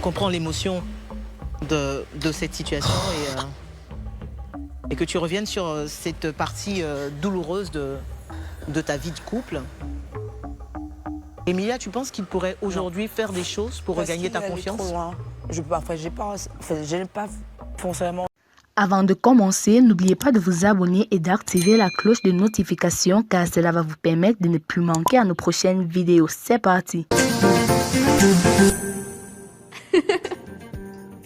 comprends l'émotion de cette situation et que tu reviennes sur cette partie douloureuse de ta vie de couple. Emilia, tu penses qu'il pourrait aujourd'hui faire des choses pour regagner ta confiance? Trop loin. Je n'ai pas foncièrement. Avant de commencer, n'oubliez pas de vous abonner et d'activer la cloche de notification car cela va vous permettre de ne plus manquer à nos prochaines vidéos. C'est parti!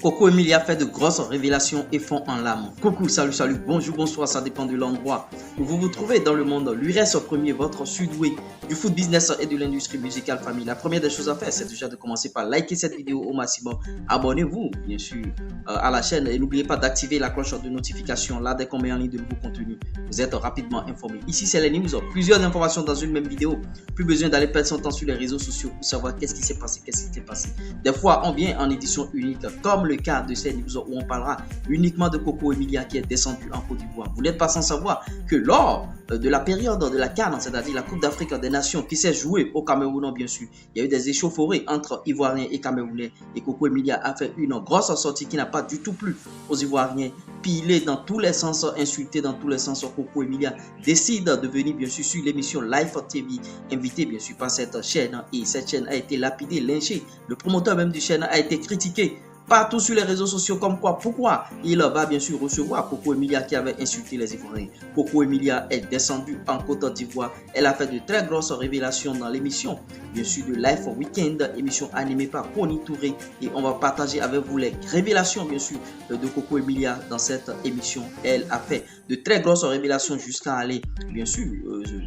Coco Emilia fait de grosses révélations et fond en larmes. Coucou, salut, bonjour, bonsoir, ça dépend de l'endroit où vous vous trouvez dans le monde. L'URES premier, votre sudoué du food business et de l'industrie musicale famille. La première des choses à faire, c'est déjà de commencer par liker cette vidéo au maximum. Abonnez-vous, bien sûr, à la chaîne et n'oubliez pas d'activer la cloche de notification. Là, dès qu'on met en ligne de nouveaux contenus, vous êtes rapidement informés. Ici, c'est les news, plusieurs informations dans une même vidéo. Plus besoin d'aller perdre son temps sur les réseaux sociaux pour savoir qu'est-ce qui s'est passé, Des fois, on vient en édition unique, comme le cas de ces news où on parlera uniquement de Coco Emilia qui est descendu en Côte d'Ivoire. Vous n'êtes pas sans savoir que lors de la période de la CAN, c'est-à-dire la Coupe d'Afrique des Nations qui s'est jouée au Cameroun, bien sûr, il y a eu des échauffourées entre Ivoiriens et Camerounais et Coco Emilia a fait une grosse sortie qui n'a pas du tout plu aux Ivoiriens. Pilé dans tous les sens, insulté dans tous les sens, Coco Emilia décide de venir bien sûr sur l'émission Live TV, invité bien sûr par cette chaîne et cette chaîne a été lapidée, lynchée. Le promoteur même du chaîne a été critiqué partout sur les réseaux sociaux comme quoi, pourquoi il va bien sûr recevoir Coco Emilia qui avait insulté les Ivoiriens. Coco Emilia est descendue en Côte d'Ivoire. Elle a fait de très grosses révélations dans l'émission, bien sûr de Life Weekend, émission animée par Pony Touré. Et on va partager avec vous les révélations bien sûr de Coco Emilia dans cette émission. Elle a fait de très grosses révélations jusqu'à aller bien sûr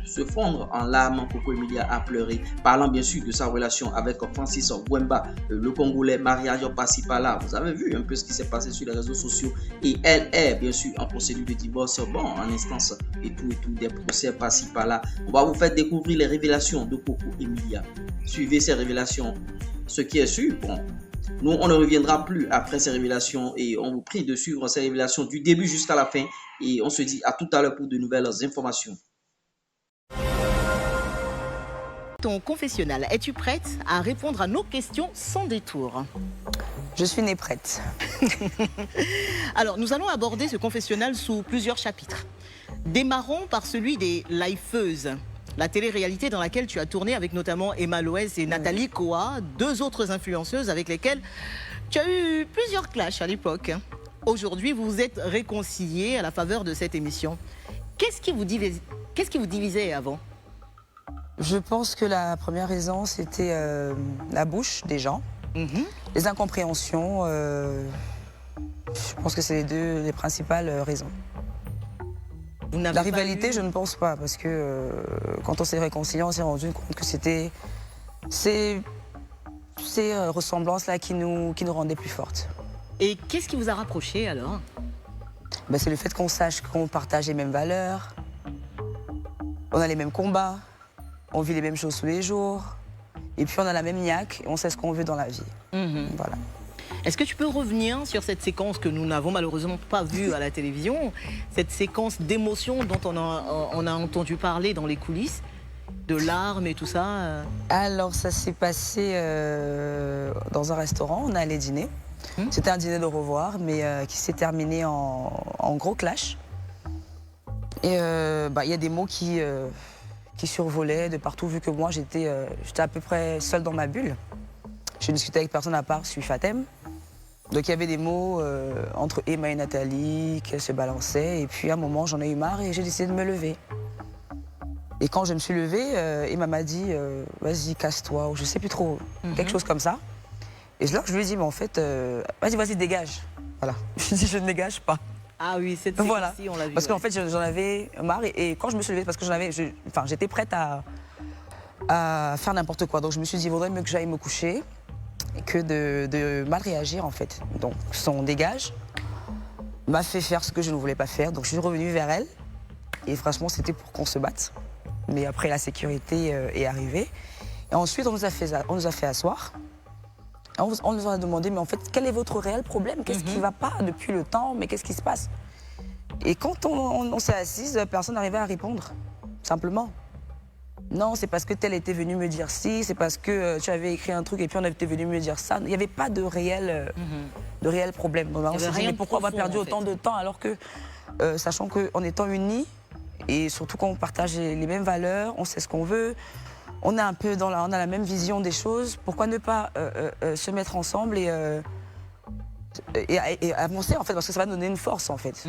se fondre en larmes. Coco Emilia a pleuré, parlant bien sûr de sa relation avec Francis Wemba, le Congolais, mariage par-ci par-là. Vous avez vu un peu ce qui s'est passé sur les réseaux sociaux et elle est bien sûr en procédure de divorce, bon, en instance et tout, des procès par-ci par-là. On va vous faire découvrir les révélations de Coco Emilia. Suivez ces révélations. Ce qui est sûr, bon, nous on ne reviendra plus après ces révélations et on vous prie de suivre ces révélations du début jusqu'à la fin et on se dit à tout à l'heure pour de nouvelles informations. Ton confessionnal, es-tu prête à répondre à nos questions sans détour? Je suis née prête. Alors, nous allons aborder ce confessionnal sous plusieurs chapitres. Démarrons par celui des lifeuses, la télé-réalité dans laquelle tu as tourné avec notamment Emma Loès et Nathalie Koa, deux autres influenceuses avec lesquelles tu as eu plusieurs clashs à l'époque. Aujourd'hui, vous vous êtes réconciliés à la faveur de cette émission. Qu'est-ce qui vous divisait avant? Je pense que la première raison, c'était la bouche des gens. Les incompréhensions, je pense que c'est les principales raisons. La rivalité, je ne pense pas, parce que quand on s'est réconciliés, on s'est rendu compte que c'était ces ressemblances-là qui nous rendaient plus fortes. Et qu'est-ce qui vous a rapproché alors? Ben, c'est le fait qu'on sache qu'on partage les mêmes valeurs, on a les mêmes combats, on vit les mêmes choses tous les jours. Et puis on a la même niaque et on sait ce qu'on veut dans la vie. Voilà. Est-ce que tu peux revenir sur cette séquence que nous n'avons malheureusement pas vue à la télévision, cette séquence d'émotions dont on a entendu parler dans les coulisses, de larmes et tout ça? Alors ça s'est passé dans un restaurant, on est allé dîner. C'était un dîner de revoir, mais qui s'est terminé en gros clash. Et il y a des mots qui survolaient de partout, vu que moi j'étais à peu près seule dans ma bulle. Je ne discutais avec personne à part Sui Fatem. Donc il y avait des mots entre Emma et Nathalie qui se balançaient. Et puis à un moment j'en ai eu marre et j'ai décidé de me lever. Et quand je me suis levée, Emma m'a dit vas-y casse-toi, ou je sais plus trop, quelque chose comme ça. Et là je lui ai dit mais en fait vas-y dégage. Voilà. Je dis je ne dégage pas. Ah oui, cette séquence-ci, voilà. On l'a vu. Parce qu'en fait, j'en avais marre et quand je me suis levée, parce que j'étais prête à faire n'importe quoi. Donc je me suis dit, il vaudrait mieux que j'aille me coucher que de mal réagir en fait. Donc son dégage m'a fait faire ce que je ne voulais pas faire. Donc je suis revenue vers elle et franchement, c'était pour qu'on se batte. Mais après, la sécurité est arrivée. Et ensuite, on nous a fait asseoir. On nous a demandé, mais en fait, quel est votre réel problème? Qu'est-ce qui ne va pas depuis le temps? Mais qu'est-ce qui se passe? Et quand on s'est assise, personne n'arrivait à répondre, simplement. Non, c'est parce que tel était venu me dire ci, c'est parce que tu avais écrit un truc et puis on était venu me dire ça. Il n'y avait pas de réel problème. Donc, on s'est dit, mais pourquoi on va perdre autant de temps alors que, sachant qu'en étant unis, et surtout qu'on partage les mêmes valeurs, on sait ce qu'on veut, on est un peu on a la même vision des choses, pourquoi ne pas se mettre ensemble et avancer en fait, parce que ça va nous donner une force en fait.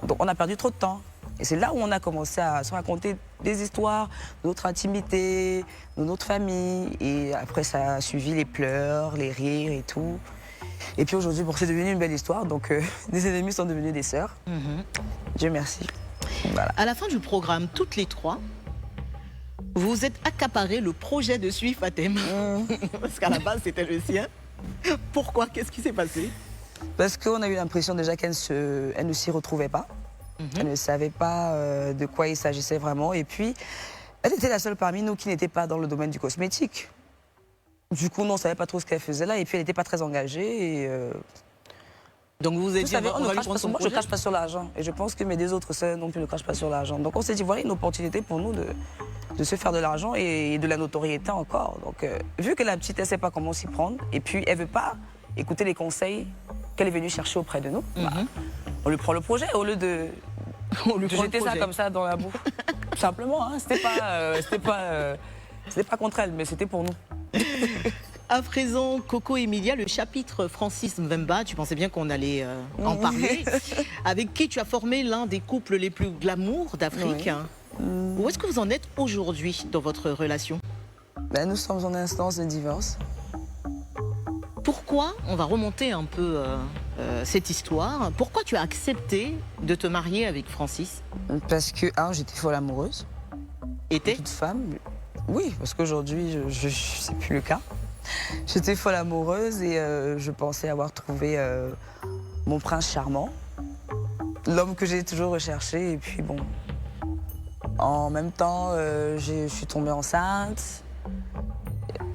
Donc on a perdu trop de temps. Et c'est là où on a commencé à se raconter des histoires, notre intimité, de notre famille. Et après, ça a suivi les pleurs, les rires et tout. Et puis aujourd'hui, bon, c'est devenu une belle histoire. Donc, des ennemis sont devenus des sœurs. Dieu merci. Voilà. À la fin du programme, toutes les trois, vous vous êtes accaparé le projet de Suis Fatem. Parce qu'à la base, c'était le sien. Pourquoi? Qu'est-ce qui s'est passé? Parce qu'on a eu l'impression déjà qu'elle ne s'y retrouvait pas. Elle ne savait pas de quoi il s'agissait vraiment. Et puis, elle était la seule parmi nous qui n'était pas dans le domaine du cosmétique. Du coup, on ne savait pas trop ce qu'elle faisait là. Et puis, elle n'était pas très engagée. Et donc, vous vous êtes dit, moi, je ne crache pas sur l'argent. Et je pense que mes deux autres sœurs non plus ne crachent pas sur l'argent. Donc, on s'est dit, voilà une opportunité pour nous de se faire de l'argent et de la notoriété encore. Donc, vu que la petite, elle ne sait pas comment s'y prendre, et puis, elle ne veut pas écouter les conseils qu'elle est venue chercher auprès de nous, on lui prend le projet au lieu de jeter ça comme ça dans la boue. Simplement, hein, c'était pas contre elle, mais c'était pour nous. À présent, Coco Emilia, le chapitre Francis Mvemba, tu pensais bien qu'on allait en parler, avec qui tu as formé l'un des couples les plus glamour d'Afrique. Où est-ce que vous en êtes aujourd'hui dans votre relation? Nous sommes en instance de divorce. Pourquoi, on va remonter un peu cette histoire, pourquoi tu as accepté de te marier avec Francis? Parce que, j'étais folle amoureuse. Était toute femme. Oui, parce qu'aujourd'hui, c'est plus le cas. J'étais folle amoureuse et je pensais avoir trouvé mon prince charmant, l'homme que j'ai toujours recherché. Et puis bon, en même temps, je suis tombée enceinte.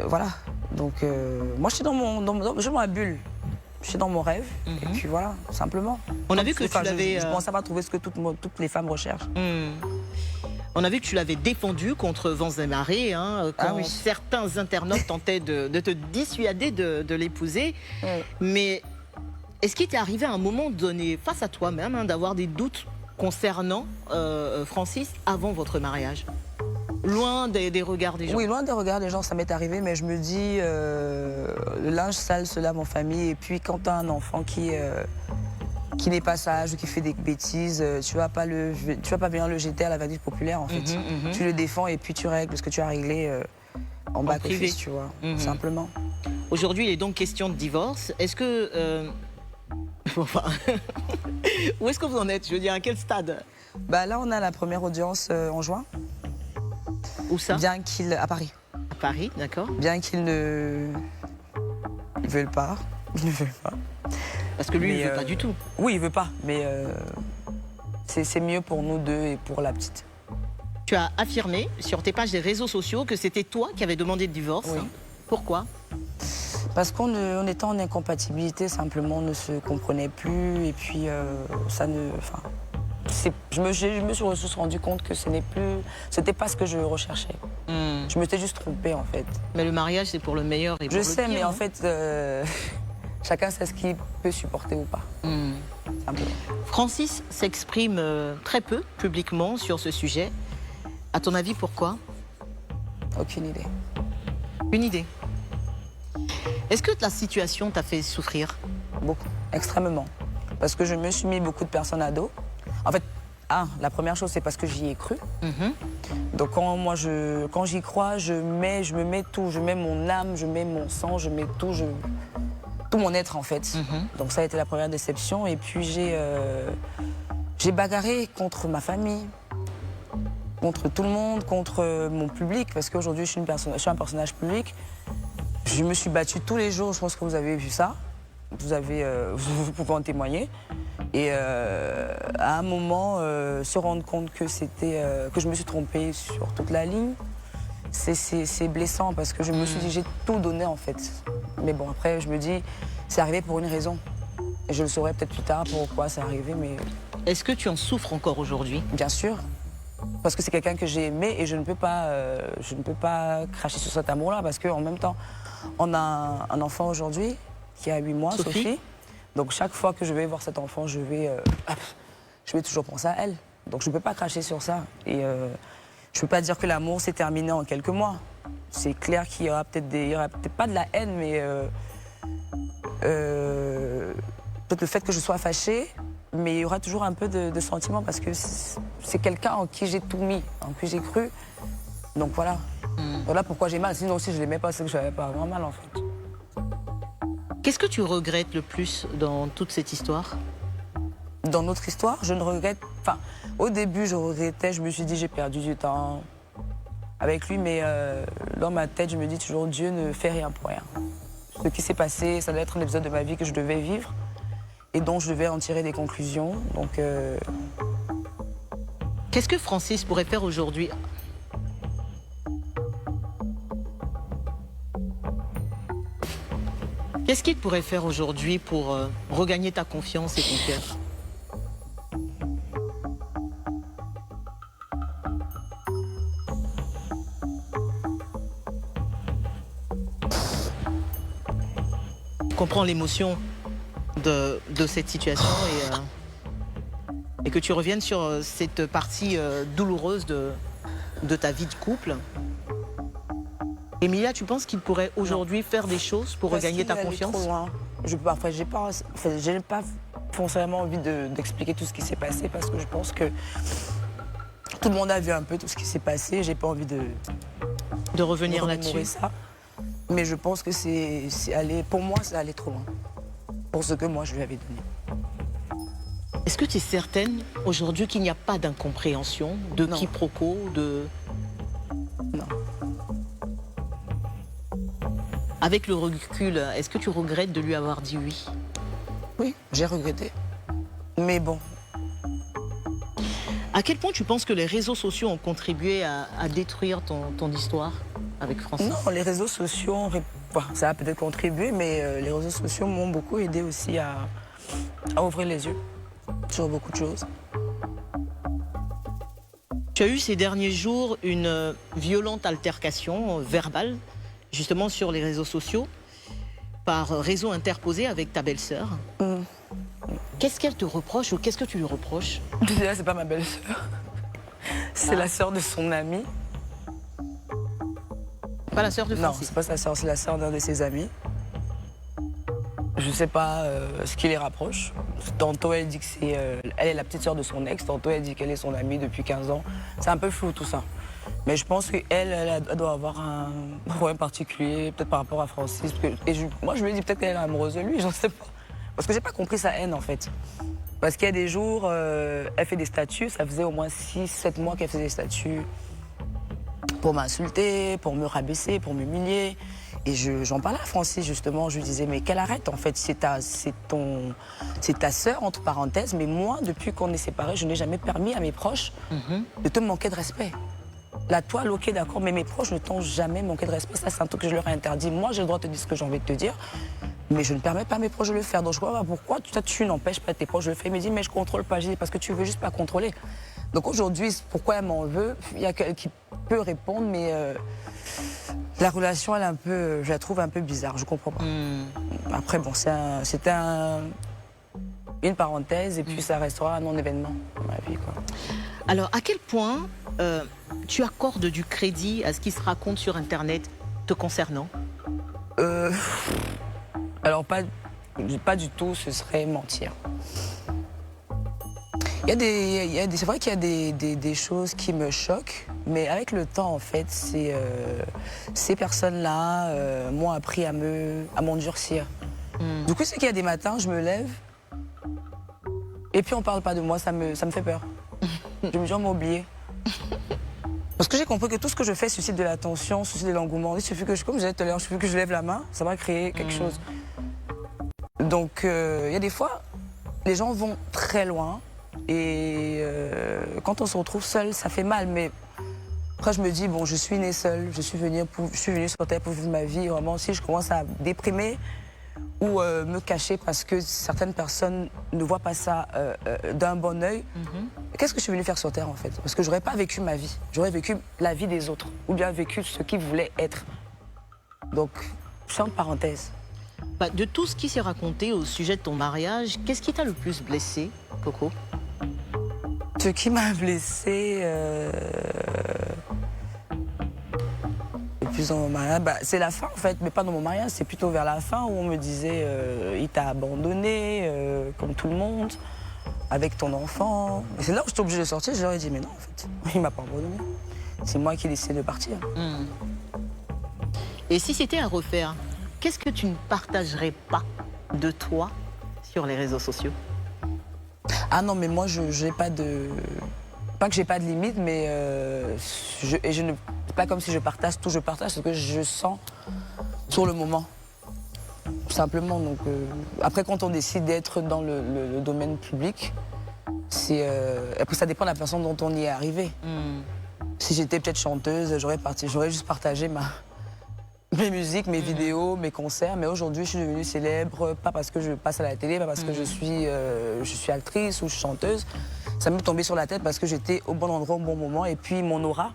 Voilà. Donc, moi, je suis dans ma bulle. Je suis dans mon rêve. Et puis voilà, simplement. On a vu que tu l'avais... Je pensais pas trouver ce que toutes les femmes recherchent. On a vu que tu l'avais défendu contre vents et marées, hein, quand certains internautes tentaient de te dissuader de l'épouser. Mais est-ce qu'il t'est arrivé à un moment donné, face à toi-même, d'avoir des doutes concernant Francis avant votre mariage? Loin des regards des gens. Oui, loin des regards des gens, ça m'est arrivé, mais je me dis, le linge sale se lave en famille. Et puis quand tu as un enfant qui n'est pas sage ou qui fait des bêtises, tu vas pas bien le jeter à la verdict populaire, en fait. Tu le défends et puis tu règles ce que tu as réglé en back-office, tu vois, simplement. Aujourd'hui, il est donc question de divorce. Est-ce que... où est-ce que vous en êtes? Je veux dire, à quel stade? Là, on a la première audience en juin. Où ça? À Paris. À Paris, d'accord. Bien qu'il ne... Il veut pas. Il ne veut pas. Parce que lui, il ne veut pas du tout. Oui, il veut pas, mais c'est mieux pour nous deux et pour la petite. Tu as affirmé sur tes pages des réseaux sociaux que c'était toi qui avais demandé le divorce. Oui. Pourquoi? Parce qu'on était en incompatibilité, simplement, on ne se comprenait plus. Et puis, ça ne... Enfin, je me suis rendu compte que c'était pas ce que je recherchais. Je me suis juste trompée, en fait. Mais le mariage, c'est pour le meilleur et pour le pire. Je sais, mais en fait, chacun sait ce qu'il peut supporter ou pas. Simplement. Francis s'exprime très peu publiquement sur ce sujet. À ton avis, pourquoi? Aucune idée. Une idée. Est-ce que la situation t'a fait souffrir? Beaucoup, extrêmement. Parce que je me suis mis beaucoup de personnes à dos. En fait, la première chose, c'est parce que j'y ai cru. Donc quand j'y crois, je me mets tout. Je mets mon âme, je mets mon sang, je mets tout, tout mon être en fait. Donc ça a été la première déception. Et puis j'ai bagarré contre ma famille, contre tout le monde, contre mon public. Parce qu'aujourd'hui, je suis un personnage public. Je me suis battue tous les jours, je pense que vous avez vu ça. Vous pouvez en témoigner. Et à un moment, se rendre compte que je me suis trompée sur toute la ligne, c'est blessant parce que je me suis dit, j'ai tout donné en fait. Mais bon, après, je me dis, c'est arrivé pour une raison. Et je le saurai peut-être plus tard pourquoi c'est arrivé, mais... Est-ce que tu en souffres encore aujourd'hui? Bien sûr. parce que c'est quelqu'un que j'ai aimé et je ne peux pas cracher sur cet amour-là parce qu'en même temps, on a un enfant aujourd'hui qui a 8 mois, Sophie. Donc chaque fois que je vais voir cet enfant, je vais toujours penser à elle. Donc je ne peux pas cracher sur ça. Et je ne peux pas dire que l'amour s'est terminé en quelques mois. C'est clair qu'il y aura peut-être pas de la haine, mais peut-être le fait que je sois fâchée, mais il y aura toujours un peu de sentiment parce que c'est quelqu'un en qui j'ai tout mis, en qui j'ai cru. Donc voilà. Voilà pourquoi j'ai mal. Sinon aussi je l'aimais pas, c'est que je n'avais pas vraiment mal en fait. Qu'est-ce que tu regrettes le plus dans toute cette histoire? Dans notre histoire, je ne regrette... Enfin, au début, je regrettais, je me suis dit j'ai perdu du temps avec lui, mais dans ma tête, je me dis toujours Dieu ne fait rien pour rien. Ce qui s'est passé, ça doit être un épisode de ma vie que je devais vivre et dont je devais en tirer des conclusions. Donc, qu'est-ce que Francis pourrait faire aujourd'hui? Qu'est-ce qu'il pourrait faire aujourd'hui pour regagner ta confiance et ton cœur? Je comprends l'émotion de cette situation et que tu reviennes sur cette partie douloureuse de ta vie de couple. Emilia, tu penses qu'il pourrait aujourd'hui faire des choses pour regagner ta confiance? Trop loin. J'ai pas forcément envie d'expliquer tout ce qui s'est passé parce que je pense que tout le monde a vu un peu tout ce qui s'est passé. J'ai pas envie de revenir là-dessus. Mais je pense que pour moi, c'est allé trop loin. Pour ce que moi, je lui avais donné. Est-ce que tu es certaine aujourd'hui qu'il n'y a pas d'incompréhension, de quiproquo, de... Non. Avec le recul, est-ce que tu regrettes de lui avoir dit oui? Oui, j'ai regretté. Mais bon. À quel point tu penses que les réseaux sociaux ont contribué à détruire ton histoire avec Francis? Non, les réseaux sociaux, ça a peut-être contribué, mais les réseaux sociaux m'ont beaucoup aidé aussi à ouvrir les yeux sur beaucoup de choses. Tu as eu ces derniers jours une violente altercation verbale, justement sur les réseaux sociaux, par réseau interposé avec ta belle-sœur. Qu'est-ce qu'elle te reproche ou qu'est-ce que tu lui reproches? Déjà, c'est pas ma belle-sœur. C'est la sœur de son ami. Pas la sœur de Francis? Non, c'est pas sa sœur, c'est la sœur d'un de ses amis. Je sais pas ce qui les rapproche. Tantôt, elle dit que elle est la petite sœur de son ex. Tantôt, elle dit qu'elle est son amie depuis 15 ans. C'est un peu flou, tout ça. Mais je pense qu'elle doit avoir un problème particulier, peut-être par rapport à Francis. Moi, je me dis peut-être qu'elle est amoureuse de lui, j'en sais pas. Parce que j'ai pas compris sa haine, en fait. Parce qu'il y a des jours, elle fait des statuts. Ça faisait au moins 6-7 mois qu'elle faisait des statuts pour m'insulter, pour me rabaisser, pour m'humilier. Et j'en parlais à Francis, justement. Je lui disais, mais qu'elle arrête, en fait. C'est ta sœur, entre parenthèses. Mais moi, depuis qu'on est séparés, je n'ai jamais permis à mes proches de te manquer de respect. La toile, ok, d'accord, mais mes proches ne t'ont jamais manqué de respect. Ça, c'est un truc que je leur ai interdit. Moi, j'ai le droit de te dire ce que j'ai envie de te dire, mais je ne permets pas à mes proches de le faire. Donc, je vois pourquoi tu n'empêches pas tes proches de le faire. Il me dit, mais je ne contrôle pas. Je dis, parce que tu veux juste pas contrôler. Donc, aujourd'hui, pourquoi elle m'en veut? Il y a quelqu'un qui peut répondre, mais la relation, elle est un peu, je la trouve un peu bizarre. Je comprends pas. Après, bon, c'était une parenthèse, et puis ça restera un non-événement dans ma vie, quoi. Alors, à quel point tu accordes du crédit à ce qui se raconte sur Internet te concernant? Alors, pas du tout, ce serait mentir. C'est vrai qu'il y a des choses qui me choquent, mais avec le temps, en fait, ces personnes-là m'ont appris à m'endurcir. Du coup, c'est qu'il y a des matins, je me lève, et puis on parle pas de moi, ça me fait peur. Je me dis, on m'a oublié. Parce que j'ai compris que tout ce que je fais suscite de l'attention, suscite de l'engouement. Il suffit que, comme je disais tout à l'heure, il suffit que je lève la main, ça va créer quelque chose. Donc, il y a des fois, les gens vont très loin. Et quand on se retrouve seul, ça fait mal. Mais après, je me dis, bon, je suis née seule, je suis venue sur Terre pour vivre ma vie. Vraiment, si je commence à déprimer ou me cacher parce que certaines personnes ne voient pas ça d'un bon œil. Qu'est-ce que je suis venue faire sur Terre en fait? Parce que j'aurais pas vécu ma vie, j'aurais vécu la vie des autres, ou bien vécu ce qu'ils voulaient être. Donc, c'est une parenthèse. Bah, de tout ce qui s'est raconté au sujet de ton mariage, qu'est-ce qui t'a le plus blessé, Coco? Ce qui m'a blessée le plus dans mon mariage, bah, c'est la fin en fait, mais pas dans mon mariage, c'est plutôt vers la fin où on me disait il t'a abandonné, comme tout le monde, avec ton enfant. Et c'est là où j'étais obligée de sortir, je leur ai dit mais non en fait, il m'a pas abandonné. C'est moi qui ai décidé de partir. Et si c'était à refaire, qu'est-ce que tu ne partagerais pas de toi sur les réseaux sociaux? Ah non, mais moi, je n'ai pas de... Pas que j'ai pas de limite, mais je ne... pas comme si je partage tout, je partage ce que je sens sur le moment. Simplement, donc... Après, quand on décide d'être dans le domaine public, c'est... Après, ça dépend de la façon dont on y est arrivé. Si j'étais peut-être chanteuse, j'aurais juste partagé mes musiques, mes vidéos, mes concerts, mais aujourd'hui je suis devenue célèbre, pas parce que je passe à la télé, pas parce que je suis actrice ou chanteuse. Ça m'est tombé sur la tête parce que j'étais au bon endroit au bon moment et puis mon aura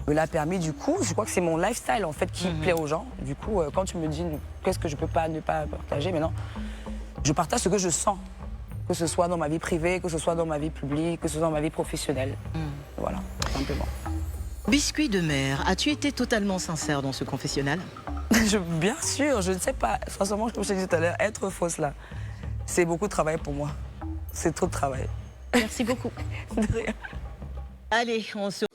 me l'a permis. Du coup, je crois que c'est mon lifestyle en fait qui plaît aux gens. Du coup, quand tu me dis qu'est-ce que je peux pas ne pas partager, mais non, je partage ce que je sens, que ce soit dans ma vie privée, que ce soit dans ma vie publique, que ce soit dans ma vie professionnelle. Voilà, simplement. Biscuit de mer, as-tu été totalement sincère dans ce confessionnal? Bien sûr, je ne sais pas. Franchement, comme je t'ai dit tout à l'heure, être fausse là, c'est beaucoup de travail pour moi. C'est trop de travail. Merci beaucoup. De rien. Allez, on se